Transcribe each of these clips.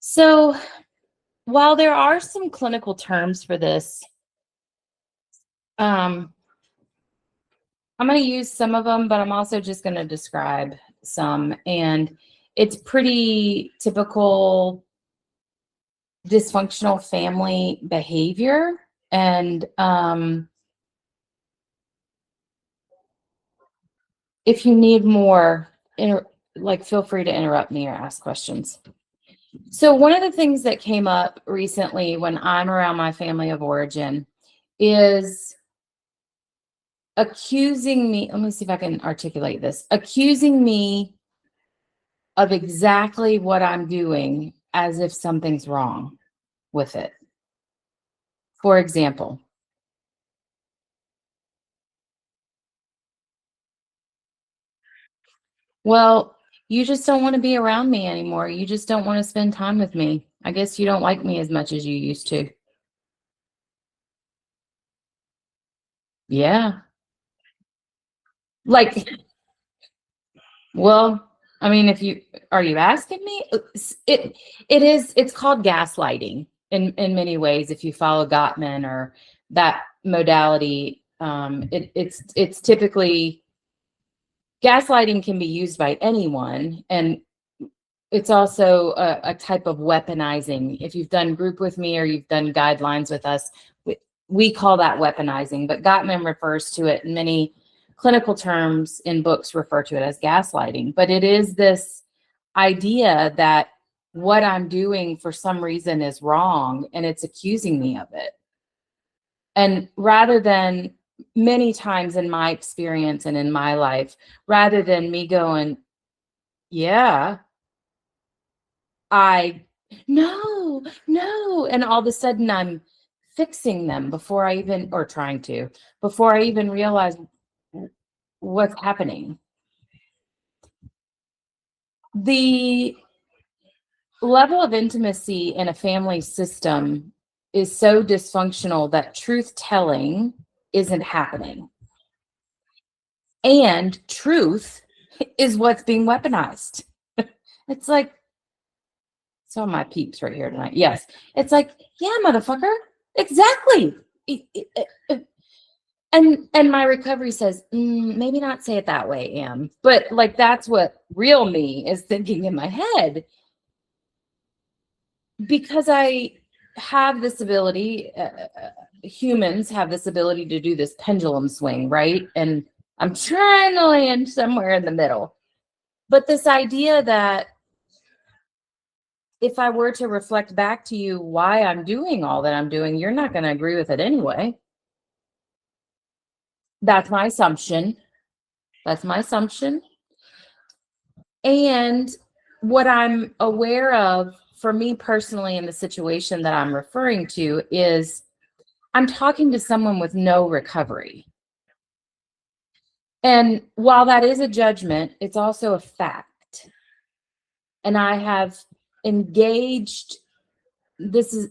So, while there are some clinical terms for this, um, I'm going to use some of them, but I'm also just going to describe some. And it's pretty typical dysfunctional family behavior. And if you need more, feel free to interrupt me or ask questions. So, one of the things that came up recently when I'm around my family of origin is accusing me. Let me see if I can articulate this. Accusing me of exactly what I'm doing as if something's wrong with it. For example, well, you just don't want to be around me anymore. You just don't want to spend time with me. I guess you don't like me as much as you used to. Yeah. Like, well, I mean, if you are you asking me? It's called gaslighting in many ways. If you follow Gottman or that modality, it's typically gaslighting can be used by anyone, and it's also a type of weaponizing. If you've done group with me or you've done guidelines with us, we call that weaponizing, but Gottman refers to it in many clinical terms in books refer to it as gaslighting. But it is this idea that what I'm doing for some reason is wrong and it's accusing me of it. And rather than many times in my experience and in my life, rather than me going, yeah, I no, and all of a sudden I'm fixing them before I even, or trying to, before I even realize what's happening. The level of intimacy in a family system is so dysfunctional that truth telling isn't happening. And truth is what's being weaponized. It's like, some of my peeps right here tonight. Yes. It's like, yeah, motherfucker. Exactly. And my recovery says, maybe not say it that way, Em. But like that's what real me is thinking in my head. Because I have this ability, humans have this ability to do this pendulum swing, right? And I'm trying to land somewhere in the middle. But this idea that if I were to reflect back to you why I'm doing all that I'm doing, you're not going to agree with it anyway. That's my assumption. That's my assumption. And what I'm aware of for me personally in the situation that I'm referring to is I'm talking to someone with no recovery. And while that is a judgment, it's also a fact. And I have engaged, this is,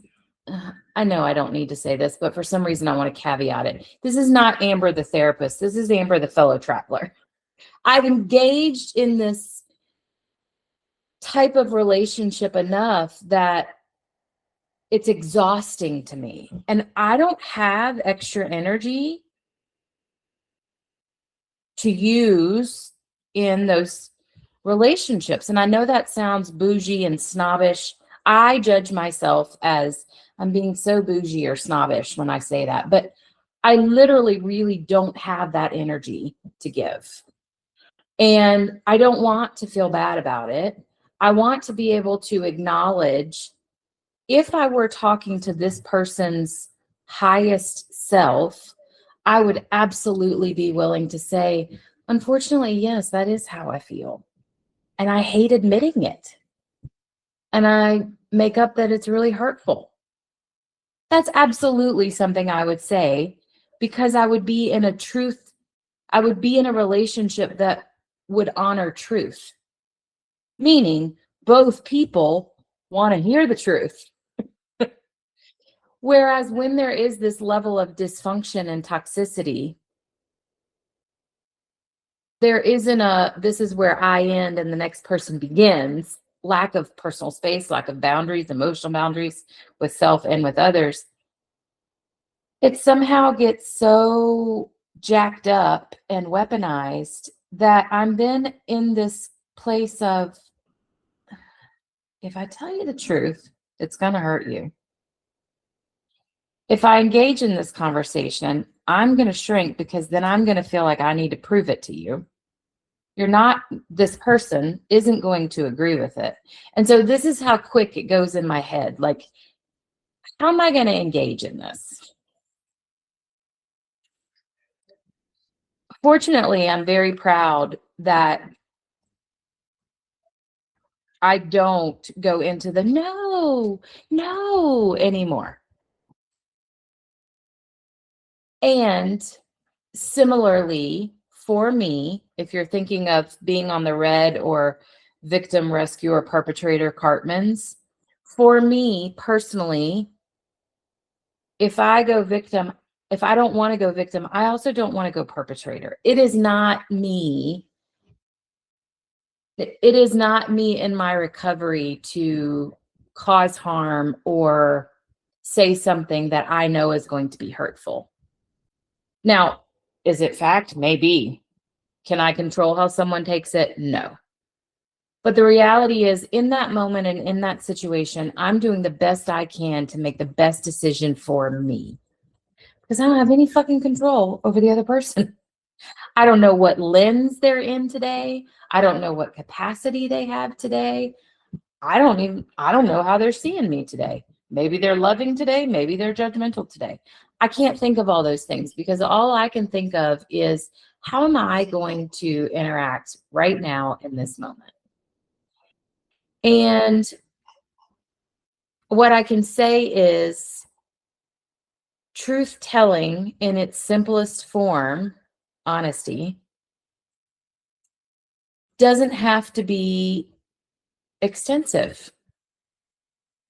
I know I don't need to say this, but for some reason I want to caveat it. This is not Amber the therapist. This is Amber the fellow traveler. I've engaged in this type of relationship enough that it's exhausting to me. And I don't have extra energy to use in those relationships. And I know that sounds bougie and snobbish. I judge myself as I'm being so bougie or snobbish when I say that, but I literally really don't have that energy to give. And I don't want to feel bad about it. I want to be able to acknowledge if I were talking to this person's highest self, I would absolutely be willing to say, unfortunately, yes, that is how I feel. And I hate admitting it. And I make up that it's really hurtful. That's absolutely something I would say because I would be in a relationship that would honor truth, meaning both people want to hear the truth. Whereas when there is this level of dysfunction and toxicity, there isn't this is where I end and the next person begins. lack of personal space, lack of boundaries, emotional boundaries with self and with others, it somehow gets so jacked up and weaponized that I'm then in this place of, if I tell you the truth, it's going to hurt you. If I engage in this conversation, I'm going to shrink because then I'm going to feel like I need to prove it to you. You're not, this person isn't going to agree with it. And so this is how quick it goes in my head. Like, how am I going to engage in this? Fortunately, I'm very proud that I don't go into the no anymore. And similarly, for me, if you're thinking of being on the red or victim, rescue, or perpetrator Cartmans, for me personally, if I go victim, if I don't want to go victim, I also don't want to go perpetrator. It is not me. It is not me in my recovery to cause harm or say something that I know is going to be hurtful. Now, is it fact? Maybe. Can I control how someone takes it? No. But the reality is, in that moment and in that situation, I'm doing the best I can to make the best decision for me. Because I don't have any fucking control over the other person. I don't know what lens they're in today. I don't know what capacity they have today. I don't know how they're seeing me today. Maybe they're loving today. Maybe they're judgmental today. I can't think of all those things because all I can think of is, how am I going to interact right now in this moment? And what I can say is, truth telling in its simplest form, honesty, doesn't have to be extensive.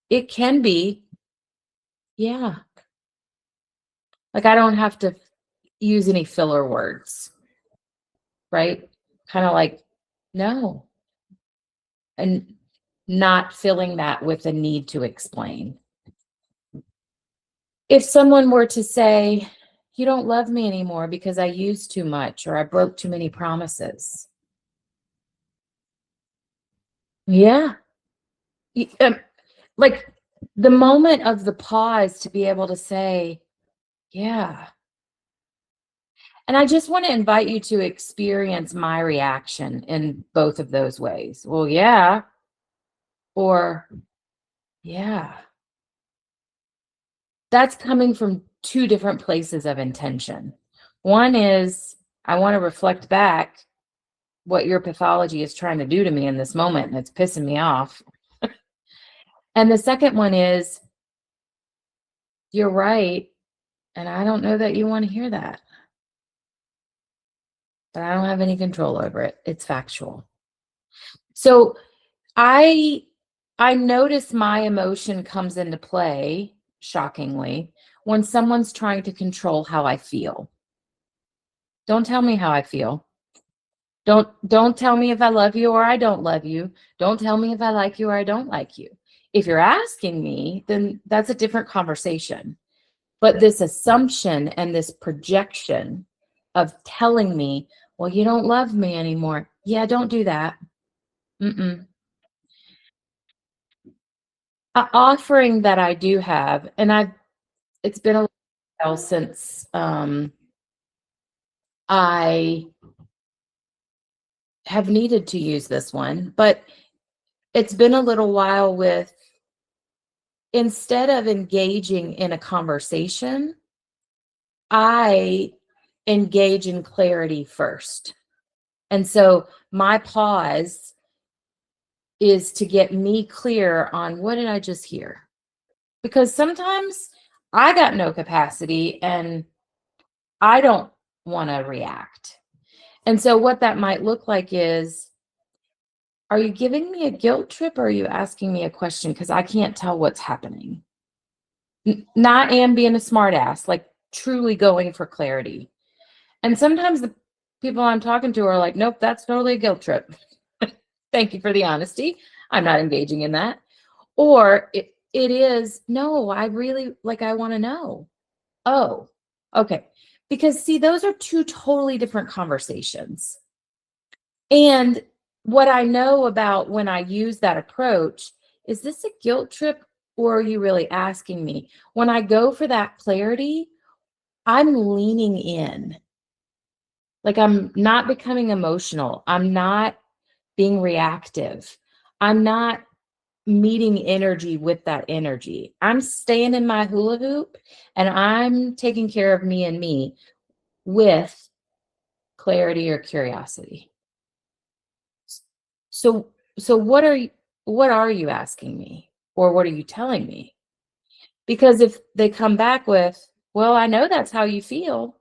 It can be, yeah. Like, I don't have to use any filler words, right? Kind of like, no. And not filling that with a need to explain. If someone were to say, you don't love me anymore because I used too much or I broke too many promises. Yeah. Like, the moment of the pause to be able to say, yeah. And I just want to invite you to experience my reaction in both of those ways. Well, yeah. Or, yeah. That's coming from two different places of intention. One is, I want to reflect back what your pathology is trying to do to me in this moment, and it's pissing me off. And the second one is, you're right, and I don't know that you want to hear that. But I don't have any control over it. It's factual. So I notice my emotion comes into play, shockingly, when someone's trying to control how I feel. Don't tell me how I feel. Don't tell me if I love you or I don't love you. Don't tell me if I like you or I don't like you. If you're asking me, then that's a different conversation. But this assumption and this projection of telling me, well, you don't love me anymore. Yeah, don't do that. Mm-mm. Offering that I do have, and it's been a while since I have needed to use this one, but it's been a little while with, instead of engaging in a conversation, I engage in clarity first. And so my pause is to get me clear on, what did I just hear? Because sometimes I got no capacity and I don't want to react. And so what that might look like is, are you giving me a guilt trip or are you asking me a question? Because I can't tell what's happening. Not am being a smartass, like truly going for clarity. And sometimes the people I'm talking to are like, nope, that's totally a guilt trip. Thank you for the honesty. I'm not engaging in that. Or it is, no, I really, like, I want to know. Oh, okay. Because see, those are two totally different conversations. And what I know about when I use that approach, is this a guilt trip or are you really asking me? When I go for that clarity, I'm leaning in. Like, I'm not becoming emotional. I'm not being reactive. I'm not meeting energy with that energy. I'm staying in my hula hoop and I'm taking care of me and me with clarity or curiosity. So so what are you asking me? Or what are you telling me? Because if they come back with, well, I know that's how you feel,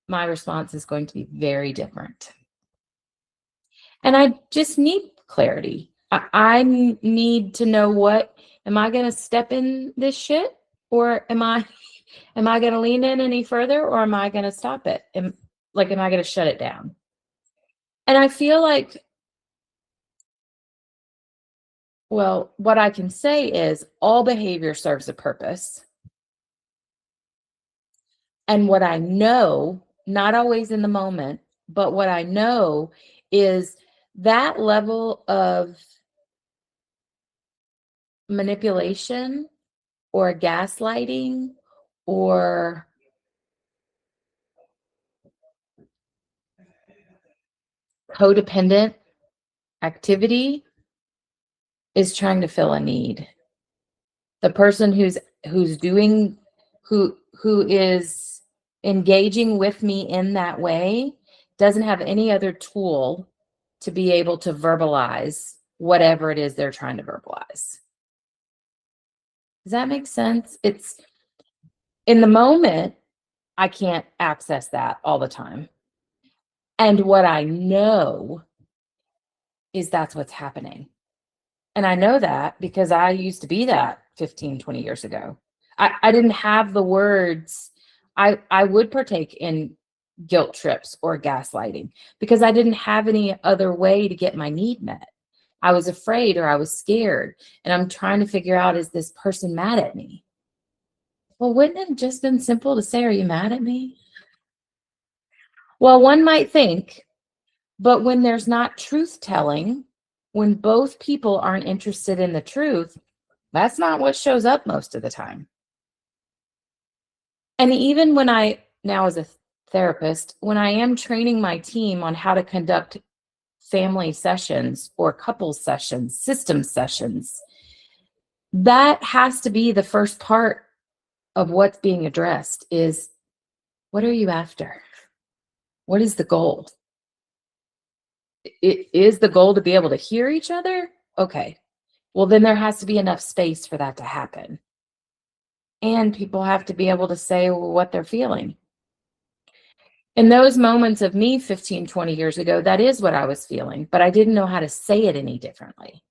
my response is going to be very different. And I just need clarity. I need to know, what am I going to step in this shit, or am I going to lean in any further, or am I going to stop it? Am I going to shut it down? And I feel like, well, what I can say is all behavior serves a purpose. And what I know, not always in the moment, but what I know is that level of manipulation or gaslighting or codependent activity is trying to fill a need. The person who's doing who is engaging with me in that way doesn't have any other tool to be able to verbalize whatever it is they're trying to verbalize. Does that make sense? It's in the moment, I can't access that all the time. And what I know is that's what's happening. And I know that because I used to be that 15, 20 years ago. I didn't have the words. I would partake in guilt trips or gaslighting because I didn't have any other way to get my need met. I was afraid or I was scared. And I'm trying to figure out, is this person mad at me? Well, wouldn't it have just been simple to say, are you mad at me? Well, one might think, but when there's not truth telling, when both people aren't interested in the truth, that's not what shows up most of the time. And even when now as a therapist, when I am training my team on how to conduct family sessions or couples sessions, system sessions, that has to be the first part of what's being addressed is, what are you after? What is the goal? It is the goal to be able to hear each other? Okay. Well, then there has to be enough space for that to happen. And people have to be able to say what they're feeling. In those moments of me 15, 20 years ago, that is what I was feeling, but I didn't know how to say it any differently.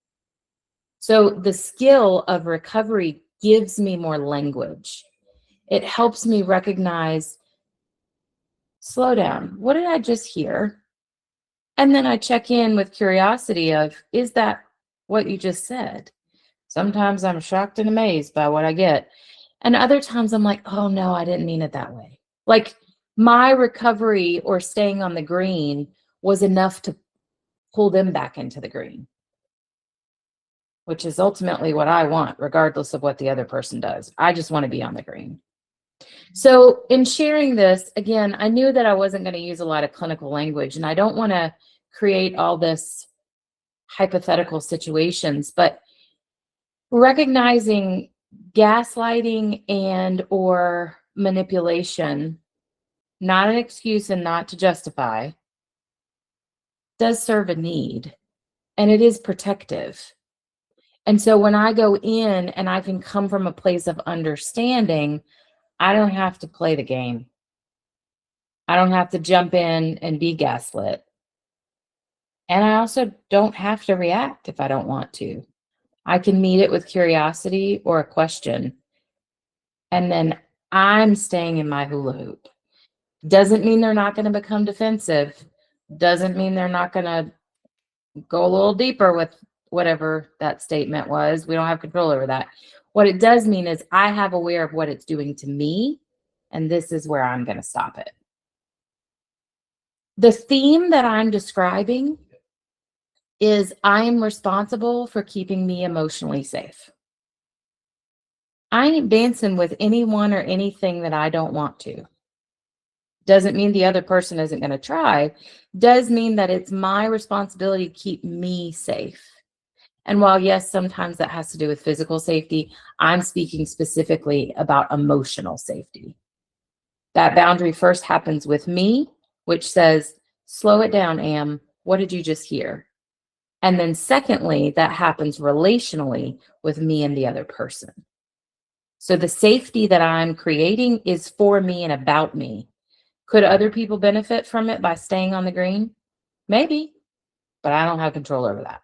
So the skill of recovery gives me more language. It helps me recognize, slow down. What did I just hear? And then I check in with curiosity of, is that what you just said? Sometimes I'm shocked and amazed by what I get. And other times I'm like, oh no, I didn't mean it that way. Like, my recovery or staying on the green was enough to pull them back into the green, which is ultimately what I want, regardless of what the other person does. I just want to be on the green. So in sharing this, again, I knew that I wasn't going to use a lot of clinical language, and I don't want to create all this hypothetical situations, but recognizing gaslighting and or manipulation, not an excuse and not to justify, does serve a need, and it is protective. And so when I go in and I can come from a place of understanding, I don't have to play the game. I don't have to jump in and be gaslit. And I also don't have to react if I don't want to. I can meet it with curiosity or a question. And then I'm staying in my hula hoop. Doesn't mean they're not going to become defensive. Doesn't mean they're not going to go a little deeper with whatever that statement was. We don't have control over that. What it does mean is I have aware of what it's doing to me, and this is where I'm going to stop it. The theme that I'm describing is I'm responsible for keeping me emotionally safe. I ain't dancing with anyone or anything that I don't want to. Doesn't mean the other person isn't going to try. Does mean that it's my responsibility to keep me safe. And while, yes, sometimes that has to do with physical safety, I'm speaking specifically about emotional safety. That boundary first happens with me, which says, slow it down, Am. What did you just hear? And then secondly, that happens relationally with me and the other person. So the safety that I'm creating is for me and about me. Could other people benefit from it by staying on the green? Maybe, but I don't have control over that.